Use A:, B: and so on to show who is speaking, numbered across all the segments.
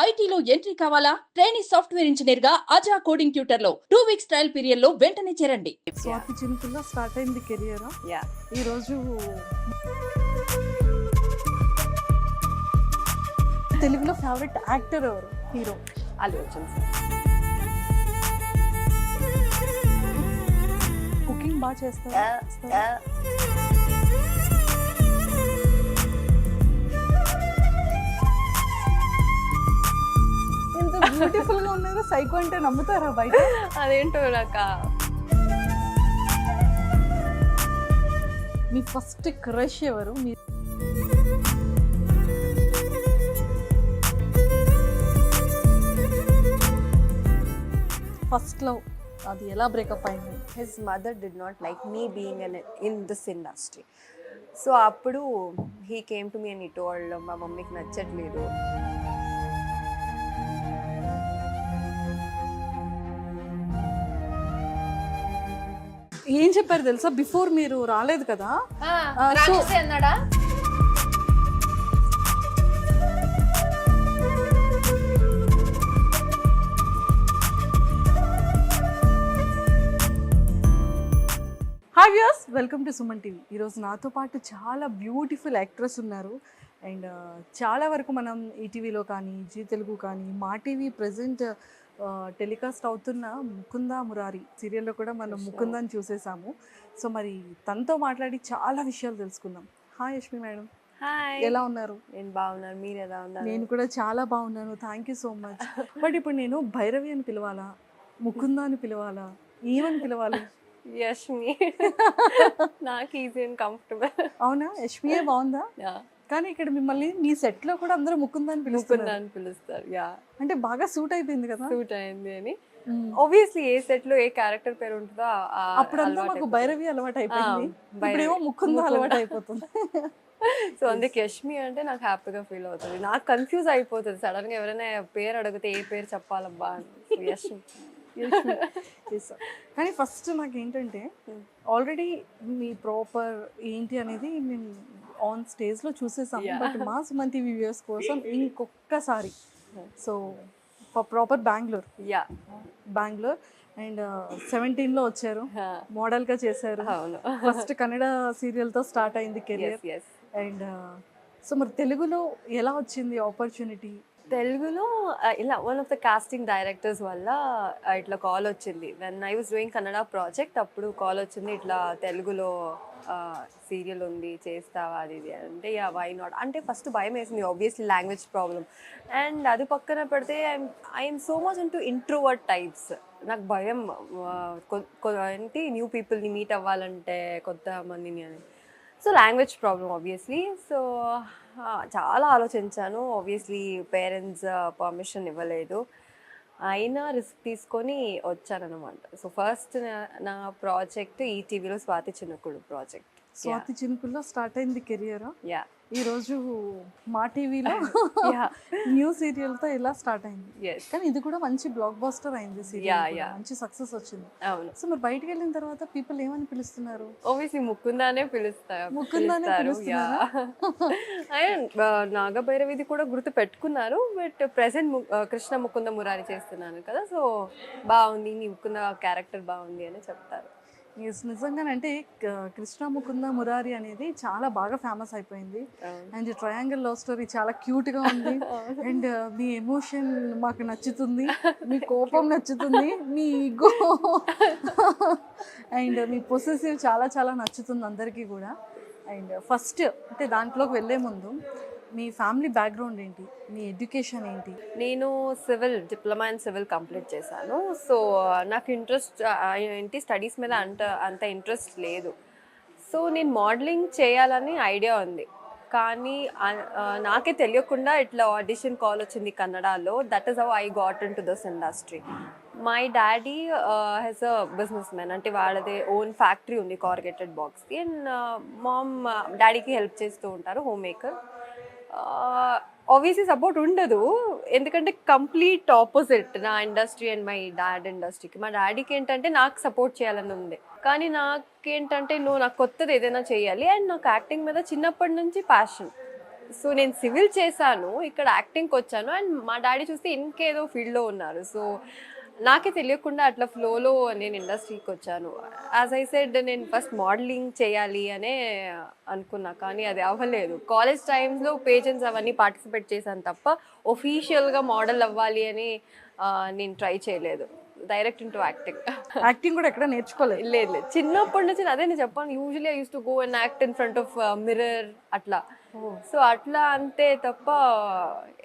A: ఐటీలో ఎంట్రీ కావాలా? Trainee software engineer గా అజా కోడింగ్ ట్యూటర్ లో 2 వీక్స్ ట్రయల్ పీరియడ్ లో వెంటనే చేరండి.
B: స్వాతి చినుకుల్లో స్టార్ట్ అయింది కెరియర్. ఈ రోజు తెలుగులో ఫేవరెట్ యాక్టర్ ఎవరు? Hero
C: Allu Arjun sir.
B: Cooking బాగా చేస్తారా? ఎంత బ్యూటిఫుల్ గా ఉన్నారు. సైకో అంటే నమ్ముతారా బయట?
C: అదేంటో నాకు
B: మీ ఫస్ట్ క్రష్ ఎవరు? మీ ఫస్ట్ లవ్ అది ఎలా బ్రేకప్ అయింది?
C: His mother did not like me being in this industry. So అప్పుడు హీ కేమ్ టు మీ అని టోల్డ్ మా మమ్మీకి నచ్చట్లేదు.
B: ఏం చెప్పారు తెలుసా? బిఫోర్ మీరు రాలేదు కదా,
C: అన్నాడా?
B: Hi viewers, welcome to Suman TV. ఈరోజు నాతో పాటు చాలా బ్యూటిఫుల్ యాక్ట్రెస్ ఉన్నారు. అండ్ చాలా వరకు మనం ఈటీవీలో కానీ, జీ తెలుగు కానీ, మా టీవీ ప్రజెంట్ టెలికాస్ట్ అవుతున్న ముకుందా మురారి సీరియల్లో కూడా మనం ముకుందాన్ని చూసేసాము. సో మరి తనతో మాట్లాడి చాలా విషయాలు తెలుసుకుందాం. హాయ్ యష్మి మేడం,
C: హాయ్,
B: ఎలా ఉన్నారు?
C: నేను బాగున్నాను, మీరు ఎలా ఉన్నారు?
B: నేను కూడా చాలా బాగున్నాను, thank you so much. But ఇప్పుడు నేను భైరవి అని పిలవాలా, ముకుందా అని పిలవాలా, ఏమని పిలవాలి?
C: యష్మి. నాకు ఈజీ అండ్ కంఫర్టబుల్.
B: అవునా? యష్మియే బాగుందా? కానీ ఇక్కడ మిమ్మల్ని మీ సెట్ లో కూడా అందరూ ముకుందా అని
C: పిలుస్తారు. యా,
B: అంటే బాగా సూట్ అయిపోయింది కదా?
C: సూట్ అయింది అని. ఆబ్వియస్లీ ఏ సెట్ లో ఏ క్యారెక్టర్ పేరు ఉంటుందో
B: అప్పుడంతా మాకు భైరవి అలవాటు అయిపోయింది, ఇప్పుడేమో ముకుందా అలవాటు అయిపోతుంది.
C: సో అందుకే యష్మి అంటే నాకు హ్యాపీగా ఫీల్ అవుతుంది. నాకు కన్ఫ్యూజ్ అయిపోతుంది సడన్ గా ఎవరైనా పేరు అడిగితే ఏ పేరు చెప్పాలబ్బా అని. యష్మి.
B: కానీ ఫస్ట్ నాకు ఏంటంటే ఆల్రెడీ మీ ప్రాపర్ ఏంటి అనేది మేము ఆన్ స్టేజ్లో చూసేసాం. బట్ మా సుమన్ టీవీ వ్యూవర్స్ కోసం ఇంకొకసారి, సో ప్రాపర్ బెంగళూరు అండ్ 17లో వచ్చారు, మోడల్గా చేశారు. ఫస్ట్ కన్నడ సీరియల్తో స్టార్ట్ అయింది కెరియర్. అండ్ సో మరి తెలుగులో ఎలా వచ్చింది ఆపర్చునిటీ?
C: తెలుగులో ఇలా one of the casting directors వల్ల ఇట్లా కాల్ వచ్చింది. When I was doing Kannada project, అప్పుడు కాల్ వచ్చింది, ఇట్లా తెలుగులో సీరియల్ ఉంది, చేస్తావా అది ఇది అంటే. యా, వై నాట్ అంటే ఫస్ట్ భయం వేసింది, ఆబ్వియస్లీ లాంగ్వేజ్ ప్రాబ్లం. అండ్ అది పక్కన పెడితే I'm so much into introvert types. నాకు భయం ఏంటి, న్యూ పీపుల్ని మీట్ అవ్వాలంటే, కొత్త మందిని అని. So language problem obviously. So చాలా ఆలోచించాను. ఆబ్వియస్లీ పేరెంట్స్ పర్మిషన్ ఇవ్వలేదు, అయినా రిస్క్ తీసుకొని వచ్చానన్నమాట. సో ఫస్ట్ నా ప్రాజెక్ట్ ఈటీవీలో స్వాతి చినుకుడు ప్రాజెక్ట్.
B: స్వాతి చినుకుల్లో స్టార్ట్ అయింది కెరియర్.
C: యా,
B: ఈరోజు మా టీవీలో న్యూ సీరియల్తో ఇలా స్టార్ట్ అయింది. కానీ ఇది కూడా మంచి బ్లాక్ బస్టర్ అయింది సీరియల్, మంచి సక్సెస్ వచ్చింది.
C: అవును.
B: సో మరి బయటకు వెళ్ళిన తర్వాత పీపుల్ ఏమని పిలుస్తున్నారు?
C: ఆబ్వియస్లీ ముకుందానే పిలుస్తారు. నాగభైరవిది కూడా గుర్తు పెట్టుకున్నారు. బట్ ప్రెసెంట్ కృష్ణ ముకుంద మురారి చేస్తున్నాను కదా, సో బాగుంది, నీ ముకుంద క్యారెక్టర్ బాగుంది అని చెప్తారు.
B: నిజంగానంటే కృష్ణ ముకుంద మురారి అనేది చాలా బాగా ఫేమస్ అయిపోయింది. అండ్ ట్రయాంగిల్ లవ్ స్టోరీ చాలా క్యూట్ గా ఉంది. అండ్ మీ ఎమోషన్ మాకు నచ్చుతుంది, మీ కోపం నచ్చుతుంది, మీ ఈగో అండ్ మీ పొసెసివ్ చాలా చాలా నచ్చుతుంది అందరికీ కూడా. అండ్ ఫస్ట్ అంటే దాంట్లోకి వెళ్ళే ముందు మీ ఫ్యామిలీ బ్యాక్గ్రౌండ్ ఏంటి, మీ ఎడ్యుకేషన్ ఏంటి?
C: నేను డిప్లొమా ఇన్ సివిల్ కంప్లీట్ చేశాను. సో నాకు ఇంట్రెస్ట్ ఏంటి, స్టడీస్ మీద అంత ఇంట్రెస్ట్ లేదు. సో నేను మోడలింగ్ చేయాలని ఐడియా ఉంది, కానీ నాకే తెలియకుండా ఇట్లా ఆడిషన్ కాల్ వచ్చింది కన్నడలో. That is how I got in to this industry. My daddy has a business man, అంటే వాళ్ళది ఓన్ ఫ్యాక్టరీ ఉంది కార్గేటెడ్ బాక్స్కి. అండ్ మామ్ డాడీకి హెల్ప్ చేస్తూ ఉంటారు, హోమ్ మేకర్. ఆబ్వియస్లీ సపోర్ట్ ఉండదు, ఎందుకంటే కంప్లీట్ ఆపోజిట్ నా ఇండస్ట్రీ అండ్ మై డాడ్ ఇండస్ట్రీకి. మా డాడీకి ఏంటంటే నాకు సపోర్ట్ చేయాలని ఉంది, కానీ నాకేంటంటే నాకు కొత్తది ఏదైనా చేయాలి. అండ్ నాకు యాక్టింగ్ మీద చిన్నప్పటి నుంచి ప్యాషన్. సో నేను సివిల్ చేశాను, ఇక్కడ యాక్టింగ్కి వచ్చాను, అండ్ మా డాడీ చూస్తే ఇంకేదో ఫీల్డ్లో ఉన్నారు. సో నాకే తెలియకుండా అట్లా ఫ్లోలో నేను ఇండస్ట్రీకి వచ్చాను. యాజ్ ఐ సెడ్ నేను ఫస్ట్ మోడలింగ్ చేయాలి అనే అనుకున్నా, కానీ అది అవ్వలేదు. కాలేజ్ టైమ్స్లో పేజెంట్స్ అవన్నీ పార్టిసిపేట్ చేశాను తప్ప ఒఫీషియల్గా మోడల్ అవ్వాలి అని నేను ట్రై చేయలేదు. Direct into acting.
B: యాక్టింగ్ కూడా ఎక్కడ నేర్చుకోలేదు.
C: లేదు లేదు, చిన్నప్పటి నుంచి అదే నేను చెప్పాను. Usually I use to go and act in front of mirror అట్లా. సో అట్లా అంతే తప్ప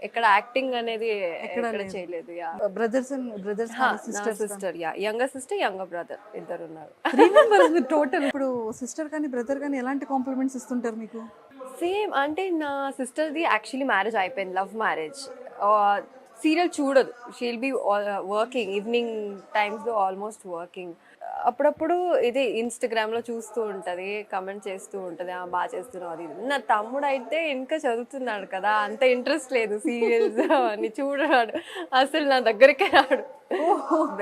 C: ఎక్కడ యాక్టింగ్ అనేది ఎక్కడ చేయలేదు.
B: Brothers
C: sister, younger sister, younger brother ఇద్దరు ఉన్నారు.
B: 3 మెంబర్స్ టోటల్. ఇప్పుడు సిస్టర్ కానీ బ్రదర్ కానీ ఎలాంటి కాంప్లిమెంట్స్ ఇస్తుంటారు మీకు?
C: సేమ్, అంటే నా సిస్టర్ది యాక్చువల్లీ మ్యారేజ్ అయిపోయింది, లవ్ మ్యారేజ్. సీరియల్ చూడదు, షీల్ బి వర్కింగ్, ఈవినింగ్ టైమ్స్లో ఆల్మోస్ట్ వర్కింగ్. అప్పుడప్పుడు ఇది ఇన్స్టాగ్రామ్లో చూస్తూ ఉంటుంది, కమెంట్ చేస్తూ ఉంటుంది, బాగా చేస్తున్నావు అది ఇది. నా తమ్ముడు అయితే ఇంకా చదువుతున్నాడు కదా, అంత ఇంట్రెస్ట్ లేదు సీరియల్స్ అని, చూడరాడు అసలు, నా దగ్గరికే రాడు.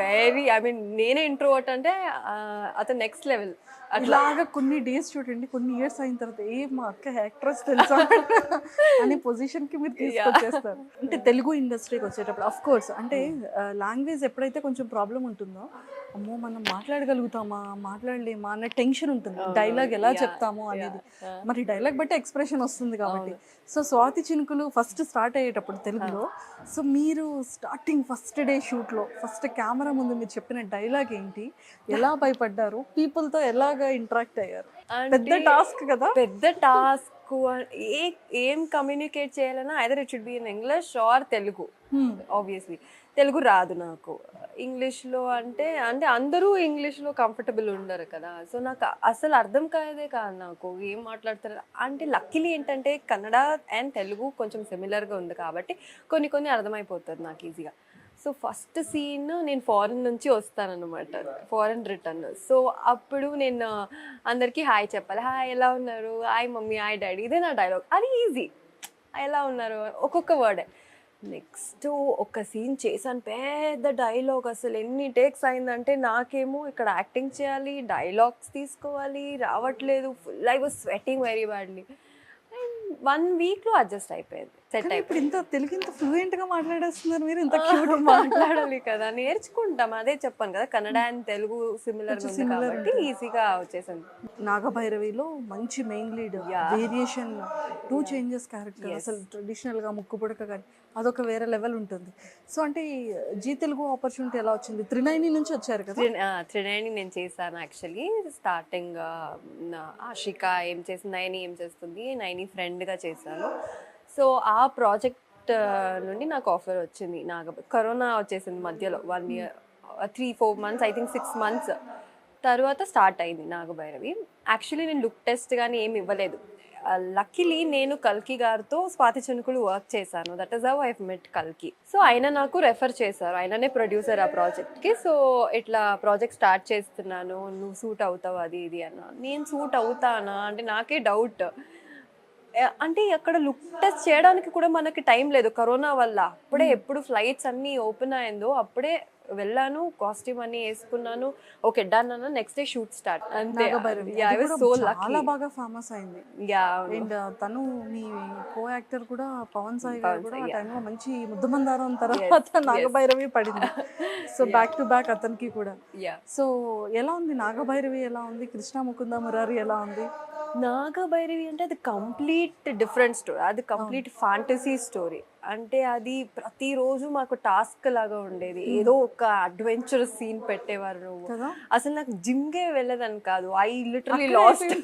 C: వెరీ, ఐ మీన్ నేనే ఇంట్రోవర్ట్ అంటే అతను నెక్స్ట్ లెవెల్.
B: అట్లాగా కొన్ని డేస్ చూడండి, కొన్ని ఇయర్స్ అయిన తర్వాత మా అక్క యాక్ట్రెస్ తెలుసా అనే పొజిషన్ కి మీరు తీసుకొచ్చేస్తారు. అంటే తెలుగు ఇండస్ట్రీకి వచ్చేటప్పుడు అఫ్ కోర్స్ అంటే లాంగ్వేజ్ ఎప్పుడైతే కొంచెం ప్రాబ్లం ఉంటుందో, అమ్మో మనం మాట్లాడగలుగుతామా మాట్లాడలేమా అన్న టెన్షన్ ఉంటుంది. డైలాగ్ ఎలా చెప్తామో అనేది, మరి డైలాగ్ బట్టి ఎక్స్ప్రెషన్ వస్తుంది కాబట్టి. సో స్వాతి చినుకులు ఫస్ట్ స్టార్ట్ అయ్యేటప్పుడు తెలుగులో, సో మీరు స్టార్టింగ్ ఫస్ట్ డే షూట్లో ఫస్ట్ కెమెరా ముందు మీరు చెప్పిన డైలాగ్ ఏంటి, ఎలా భయపడ్డారు, పీపుల్తో ఎలాగా ఇంటరాక్ట్ అయ్యారు? పెద్ద టాస్క్ కదా.
C: పెద్ద టాస్క్. ఏం కమ్యూనికేట్ చేయాలన్నా either it should be in English are Telugu. Obviously Telugu రాదు నాకు. ఇంగ్లీష్లో అంటే అందరూ ఇంగ్లీష్లో కంఫర్టబుల్ ఉండరు కదా. సో నాకు అసలు అర్థం కాదే కాదు నాకు ఏం మాట్లాడతారు అంటే. లక్కీలీ ఏంటంటే కన్నడ అండ్ తెలుగు కొంచెం సిమిలర్గా ఉంది కాబట్టి కొన్ని అర్థమైపోతుంది నాకు ఈజీగా. సో ఫస్ట్ సీన్ నేను ఫారెన్ నుంచి వస్తానన్నమాట, ఫారెన్ రిటర్న్. సో అప్పుడు నేను అందరికీ హాయ్ చెప్పాలి. హాయ్ ఎలా ఉన్నారు, హాయ్ మమ్మీ, హాయ్ డాడీ, ఇదే నా డైలాగ్. అది ఈజీ, ఎలా ఉన్నారు ఒక్కొక్క వర్డే. నెక్స్ట్ ఒక సీన్ చేశాను, పెద్ద డైలాగ్, అసలు ఎన్ని టేక్స్ అయిందంటే నాకేమో ఇక్కడ యాక్టింగ్ చేయాలి, డైలాగ్స్ తీసుకోవాలి, రావట్లేదు, full I was sweating very badly. 1 వీక్లో అడ్జస్ట్ అయిపోయింది, సెట్ అయిపోయింది.
B: ఇప్పుడు ఇంత తెలుగు ఇంత ఫ్లూయెంట్ గా మాట్లాడేస్తున్నారు మీరు, ఇంత
C: క్యూట్ మాట్లాడాలి కదా, నేర్చుకుంటాం. అదే చెప్పాను కదా, కన్నడ అండ్ తెలుగు సిమిలర్ ఉంది కాబట్టి ఈజీగా వచ్చేసింది.
B: నాగభైరవిలో మంచి main lead, variation, 2 changes character. అసలు ట్రెడిషనల్ గా ముక్కు పుడక కానీ అదొక వేరే లెవెల్ ఉంటుంది. సో అంటే జీ తెలుగు ఆపర్చునిటీ ఎలా వచ్చింది? త్రినైని నుంచి వచ్చారు కదా.
C: త్రినైని నేను చేశాను యాక్చువల్లీ. స్టార్టింగ్ ఆషిక ఏం చేస్తుంది, నైని ఏం చేస్తుంది, నైని ఫ్రెండ్గా చేశాను. సో ఆ ప్రాజెక్ట్ నుండి నాకు ఆఫర్ వచ్చింది. కరోనా వచ్చేసింది మధ్యలో 1 year, 3-4 months, I think 6 months తర్వాత స్టార్ట్ అయింది నాగభైరవి. యాక్చువల్లీ నేను లుక్ టెస్ట్ కానీ ఏమి ఇవ్వలేదు. లక్కీలీ నేను కల్కి గారితో స్వాతి చినుకులు వర్క్ చేశాను. That is how I have met కల్కి. సో ఆయన నాకు రెఫర్ చేశారు, ఆయననే ప్రొడ్యూసర్ ఆ ప్రాజెక్ట్కి. సో ఇట్లా ప్రాజెక్ట్ స్టార్ట్ చేస్తున్నాను, నువ్వు సూట్ అవుతావు అది ఇది అన్న. నేను సూట్ అవుతానా అంటే నాకే డౌట్. అంటే అక్కడ లుక్ టెస్ట్ చేయడానికి కూడా మనకి టైం లేదు కరోనా వల్ల. అప్పుడే ఎప్పుడు ఫ్లైట్స్ అన్నీ ఓపెన్ అయిందో అప్పుడే వెళ్ళాను, కాస్ట్యూమ్ అన్ని వేసుకున్నాను, ఓకే డన్ అన్న. Next day shoot start. అంతే.
B: చాలా బాగా ఫేమస్ అయింది. అండ్ తను మీ కో యాక్టర్ కూడా పవన్ సాయి గారు కూడా ఆ టైంలో మంచి ముద్దమందారం తర్వాత నాగభైరవి పడింది. సో బ్యాక్ టు బ్యాక్ అతనికి కూడా. సో ఎలా ఉంది నాగభైరవి, ఎలా ఉంది కృష్ణ ముకుంద మురారి, ఎలా ఉంది?
C: నాగభైరవి అంటే అది కంప్లీట్ డిఫరెంట్ స్టోరీ, అది కంప్లీట్ ఫ్యాంటసీ స్టోరీ. అంటే అది ప్రతిరోజు మాకు టాస్క్ లాగా ఉండేది, ఏదో ఒక అడ్వెంచరస్ సీన్ పెట్టేవారు. నువ్వు అసలు నాకు జిమ్కే వెళ్ళదని కాదు, I literally last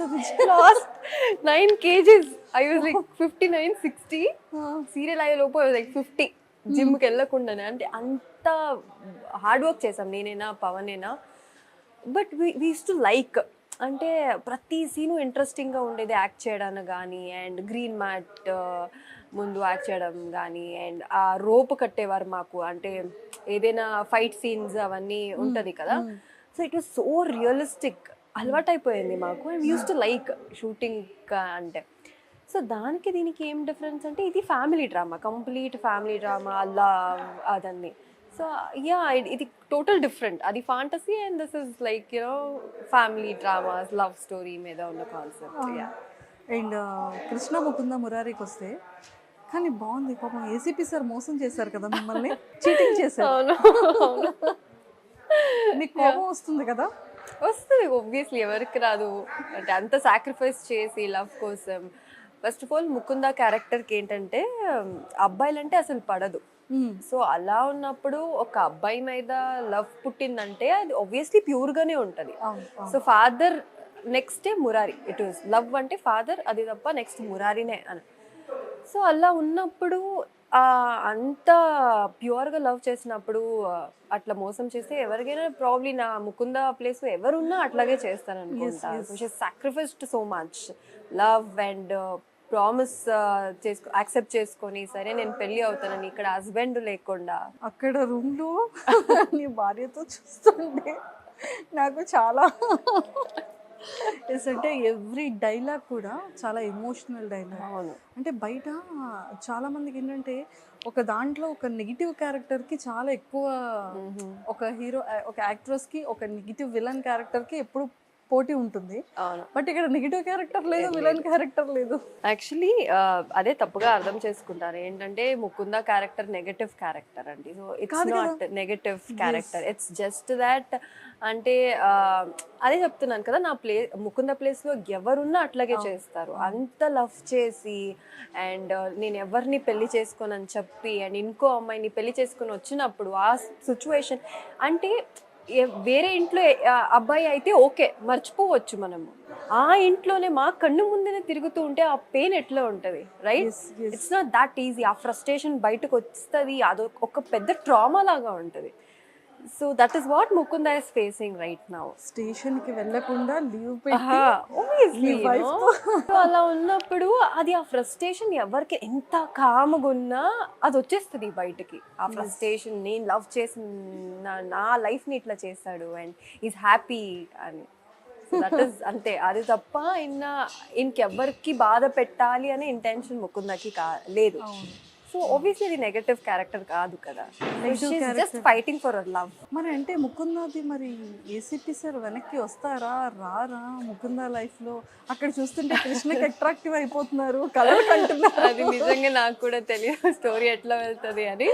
C: 9 kgs. I was like 59-60. Serial అయ్యే లోపు ఐ వాజ్ లైక్ 50 జిమ్కి వెళ్ళకుండానే. అంటే అంత హార్డ్ వర్క్ చేసాం నేనైనా పవన్ అయినా. But we use to like, అంటే ప్రతి సీను ఇంట్రెస్టింగ్గా ఉండేది యాక్ట్ చేయడానికి కానీ, అండ్ గ్రీన్ మ్యాట్ ముందు యాక్ట్ చేయడం కానీ, అండ్ ఆ రోప్ కట్టేవారు మాకు, అంటే ఏదైనా ఫైట్ సీన్స్ అవన్నీ ఉంటుంది కదా. So it was so realistic, అలవాటైపోయింది మాకు. And used to like shooting అంటే. సో దానికి దీనికి ఏం డిఫరెన్స్ అంటే ఇది family drama, complete family drama, అలా అదన్నీ. సో యా, ఇది టోటల్ డిఫరెంట్. అది fantasy and this is like family dramas, love story మీద ఉన్న concept. Yeah.
B: And Krishna Mukunda మురారికి వస్తే కానీ బాగుంది పాపం ఏసీపీ సార్ మోసం చేశారు కదా మిమ్మల్ని, చీటింగ్ చేశారు.
C: అవును.
B: మీకు కోపం వస్తుంది కదా.
C: వస్తుంది ఒబ్వియస్లీ, ఎవరికి రాదు. అంటే అంత సాక్రిఫైస్ చేసి లవ్ కోసం. ఫస్ట్ ఆఫ్ ఆల్ ముకుంద క్యారెక్టర్కి ఏంటంటే అబ్బాయిలంటే అసలు పడదు. సో అలా ఉన్నప్పుడు ఒక అబ్బాయి మీద లవ్ పుట్టిందంటే అది ఆబ్వియస్లీ ప్యూర్గానే ఉంటుంది. So father next day Murari, it was love అంటే ఫాదర్, అది తప్ప నెక్స్ట్ మురారినే అని. సో అలా ఉన్నప్పుడు అంత ప్యూర్గా లవ్ చేసినప్పుడు అట్లా మోసం చేస్తే ఎవరికైనా ప్రాబ్లీ నా ముకుంద ప్లేస్ ఎవరున్నా అట్లాగే చేస్తాను అనుకుంటా. Sacrificed so much love and promise accept చేసుకొని సరే నేను పెళ్లి అవుతానని, ఇక్కడ హస్బెండ్ లేకుండా
B: అక్కడ రూమ్లో నీ భార్యతో చూస్తుంటే నాకు చాలా అంటే ఎవ్రీ డైలాగ్ కూడా చాలా ఎమోషనల్ డైలాగ్.
C: అవును.
B: అంటే బయట చాలా మందికి ఏంటంటే ఒక దాంట్లో ఒక నెగిటివ్ క్యారెక్టర్కి చాలా ఎక్కువ, ఒక హీరో ఒక యాక్ట్రెస్కి ఒక నెగిటివ్ విలన్ క్యారెక్టర్కి ఎప్పుడు పోటీ ఉంటుంది. బట్ ఇక్కడ నెగిటివ్ క్యారెక్టర్ లేదు, విలన్ క్యారెక్టర్ లేదు.
C: యాక్చువల్లీ అదే తప్పుగా అర్థం చేసుకుంటారు. ఏంటంటే ముకుంద క్యారెక్టర్ నెగటివ్ క్యారెక్టర్ అండి. So it's not negative character, it's just that. అంటే అదే చెప్తున్నాను కదా, నా ముకుంద ప్లేస్లో ఎవరున్నా అట్లాగే చేస్తారు. అంత లవ్ చేసి అండ్ నేను ఎవరిని పెళ్లి చేసుకోనని చెప్పి అండ్ ఇంకో అమ్మాయిని పెళ్లి చేసుకొని వచ్చినప్పుడు ఆ సిచ్యువేషన్ అంటే వేరే ఇంట్లో అబ్బాయి అయితే ఓకే మర్చిపోవచ్చు మనము, ఆ ఇంట్లోనే మా కన్ను ముందునే తిరుగుతూ ఉంటే ఆ పెయిన్ ఎట్లా ఉంటుంది, right? It's not that easy. ఆ ఫ్రస్ట్రేషన్ బయటకు వస్తుంది, అది ఒక పెద్ద ట్రామా లాగా ఉంటుంది. So that is what Mukunda is facing right now.
B: Station కి వెళ్ళకుండా లీవ్
C: అలా ఉన్నప్పుడు అది ఆ ఫ్రస్ట్రేషన్ ఎవరికి ఎంత కామ్గా ఉన్నా అది వచ్చేస్తుంది బయటకి. ఆ ఫ్రస్ట్రేషన్ నేను లవ్ చేసి నా లైఫ్ ని ఇట్లా చేస్తాడు అండ్ ఈజ్ హ్యాపీ అని. దట్ ఈస్ అంతే, అది తప్ప ఇంకెవ్వరికి బాధ పెట్టాలి అనే ఇంటెన్షన్ ముకుందకి లేదు. సో ఆబ్వియస్లీ ఇది నెగటివ్ క్యారెక్టర్ కాదు కదా, just fighting for hour love.
B: మరి అంటే ముకుందాది మరి ఏసీపీ సార్ వెనక్కి వస్తారా రారా ముకుంద లైఫ్ లో? అక్కడ చూస్తుంటే కృష్ణకి అట్రాక్టివ్ అయిపోతున్నారు, కలర్ కంటున్నారు.
C: అది నిజంగా నాకు కూడా తెలియదు స్టోరీ ఎట్లా వెళ్తుంది అని.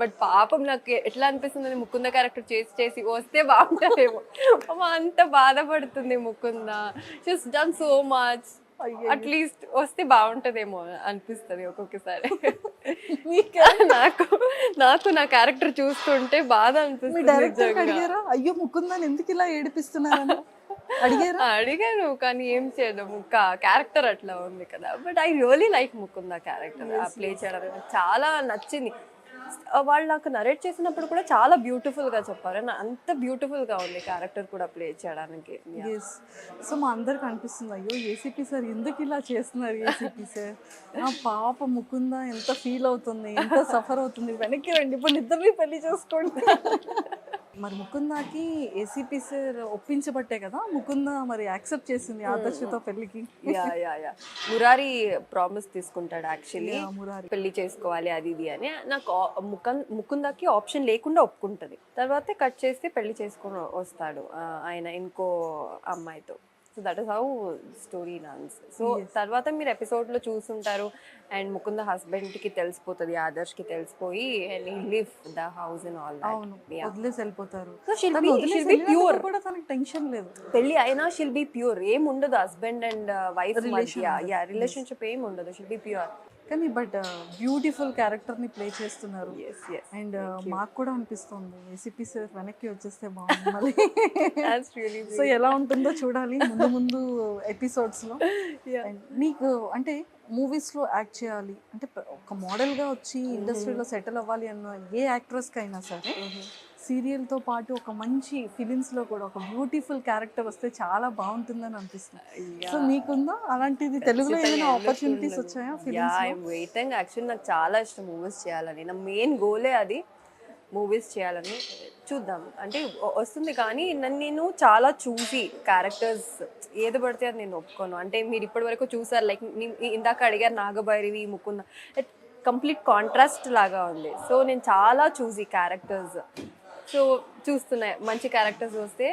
C: బట్ పాపం నాకు ఎట్లా అనిపిస్తుంది, ముకుంద క్యారెక్టర్ చేసి వస్తే బాగుంటుందేమో. అంత బాధపడుతుంది Mukunda, just done so much, at least వస్తే బాగుంటదేమో అనిపిస్తుంది ఒక్కొక్కసారి. నాకు నా క్యారెక్టర్ చూస్తుంటే బాధ అనిపిస్తుంది.
B: అయ్యో ముకుందని ఎందుకు ఇలా ఏడిపిస్తున్నారు
C: అడిగాను, కానీ ఏం చేయడం, క్యారెక్టర్ అట్లా ఉంది కదా. But I really like Mukunda character play చేయడం చాలా నచ్చింది. వాళ్ళు నాకు నరేట్ చేసినప్పుడు కూడా చాలా బ్యూటిఫుల్ గా చెప్పారు, అంత బ్యూటిఫుల్ గా ఉంది క్యారెక్టర్ కూడా ప్లే చేయడానికి.
B: సో మా అందరికి అనిపిస్తుంది అయ్యో ఏసీపీ సార్ ఎందుకు ఇలా చేస్తున్నారు, ఏసీపీ సార్ నా పాప ముకుంద ఎంత ఫీల్ అవుతుంది, ఎంత సఫర్ అవుతుంది, వెనక్కి రండి ఇప్పుడు ఇద్దరిని పెళ్లి చేసుకోండి. మరి ముకుందాకి ఏసీపీ సార్ ఒప్పించబట్టే కదా ముకుంద మరి యాక్సెప్ట్ చేసింది ఆదర్శతో పెళ్లికి.
C: మురారి ప్రామిస్ తీసుకుంటాడు యాక్చువల్లీ, పెళ్లి చేసుకోవాలి అది ఇది అని. నాకు ముకుందకి ఆప్షన్ లేకుండా ఒప్పుకుంటది. తర్వాత కట్ చేసి పెళ్లి చేసుకొని వస్తాడు ఆయన ఇంకో అమ్మాయితో. So that is how story runs. So తర్వాత మీరు ఎపిసోడ్లో చూస్తుంటారు అండ్ ముకుంద హస్బెండ్కి తెలిసిపోతుంది, ఆదర్శ్కి తెలిసిపోయి and he live the house and all that.
B: వదిలేసి వెళ్ళిపోతారు.
C: సో షిల్ బి ప్యూర్,
B: కూడా తనకి టెన్షన్ లేదు,
C: పెళ్లి అయినా షిల్ బి ప్యూర్, ఏం ఉండదు హస్బెండ్ అండ్ వైఫ్ మధ్య రిలేషన్షిప్ ఏం ఉండదు, షిల్ బి ప్యూర్.
B: కానీ బట్ బ్యూటిఫుల్ క్యారెక్టర్ని ప్లే చేస్తున్నారు. అండ్ మాకు కూడా అనిపిస్తుంది ఏసీపీ సార్ వెనక్కి వచ్చేస్తే బాగుంది మళ్ళీ. సో ఎలా ఉంటుందో చూడాలి ముందు ముందు ఎపిసోడ్స్లో. మీకు అంటే మూవీస్లో యాక్ట్ చేయాలి అంటే ఒక మోడల్గా వచ్చి ఇండస్ట్రీలో సెటిల్ అవ్వాలి అన్న ఏ యాక్ట్రెస్కి అయినా సరే సీరియల్తో పాటు ఒక మంచి ఫిలిమ్స్లో కూడా ఒక బ్యూటిఫుల్ క్యారెక్టర్ వస్తే చాలా బాగుంటుందని అనిపిస్తుంది. సో మీకుందా అలాంటిది? తెలుగులో ఏమైనా ఆపర్చునిటీస్ వచ్చాయా ఫిలిమ్స్?
C: యాక్చువల్లీ నాకు చాలా ఇష్టం మూవీస్ చేయాలని, నా మెయిన్ గోలే అది, మూవీస్ చేయాలని. చూద్దాం అంటే వస్తుంది, కానీ నేను చాలా చూసి క్యారెక్టర్స్ ఏది పడితే అది నేను ఒప్పుకోను. అంటే మీరు ఇప్పటి వరకు చూసారు, లైక్ ఇందాక అడిగారు నాగభైరవి ముకుంద, కంప్లీట్ కాంట్రాస్ట్ లాగా ఉంది. సో నేను చాలా చూసి క్యారెక్టర్స్, సో చూస్తున్నాయి మంచి క్యారెక్టర్స్ వస్తే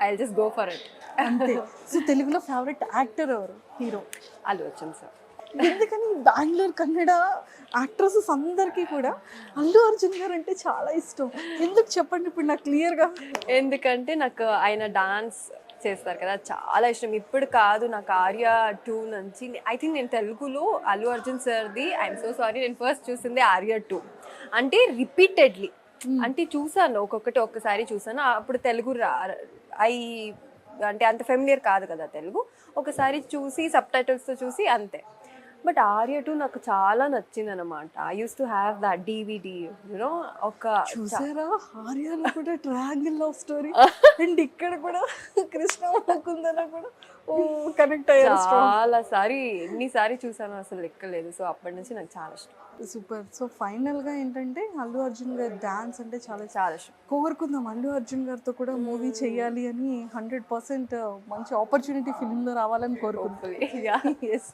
C: I just go for it.
B: అంతే. సో తెలుగులో ఫేవరెట్ యాక్టర్ ఎవరు, హీరో?
C: అల్లు అర్జున్ సార్.
B: ఎందుకని బెంగళూరు కన్నడ యాక్ట్రసెస్ అందరికీ కూడా అల్లు అర్జున్ గారు అంటే చాలా ఇష్టం. ఎందుకు చెప్పండి ఇప్పుడు నాకు క్లియర్గా.
C: ఎందుకంటే నాకు ఆయన డాన్స్ చేస్తారు కదా చాలా ఇష్టం. ఇప్పుడు కాదు, నాకు ఆర్య 2 నుంచి ఐ థింక్ నేను తెలుగులో అల్లు అర్జున్ సార్ది ఐఎమ్ సో సారీ నేను ఫస్ట్ చూసింది ఆర్య 2. అంటే రిపీటెడ్లీ అంటే చూసాను, ఒక్కసారి చూసాను. అప్పుడు తెలుగు అంటే అంత ఫెమిలియర్ కాదు కదా తెలుగు. ఒకసారి చూసి సబ్ టైటిల్స్తో చూసి అంతే. బట్ ఆర్య 2 నాకు చాలా నచ్చింది అనమాట. I use to have that DVD you know.
B: చూసారా ఆర్యాలో కూడా ట్రయాంగిల్ లవ్ స్టోరీ అండ్ ఇక్కడ కూడా కృష్ణ కుందన కూడా కనెక్ట్ అయ్యారు.
C: చాలా సారి ఎన్నిసారి చూసాను అసలు లెక్కలేదు. సో అప్పటి నుంచి నాకు చాలా ఇష్టం.
B: సూపర్. సో ఫైనల్ గా ఏంటంటే అల్లు అర్జున్ గారి డాన్స్ అంటే చాలా
C: చాలా ఇష్టం.
B: కోరుకుందాం అల్లు అర్జున్ గారితో కూడా మూవీ చేయాలి అని 100% మంచి ఆపర్చునిటీ ఫిల్మ్ లో రావాలని కోరుకుంటున్నాను.
C: Hopefully, yeah.
B: Yes.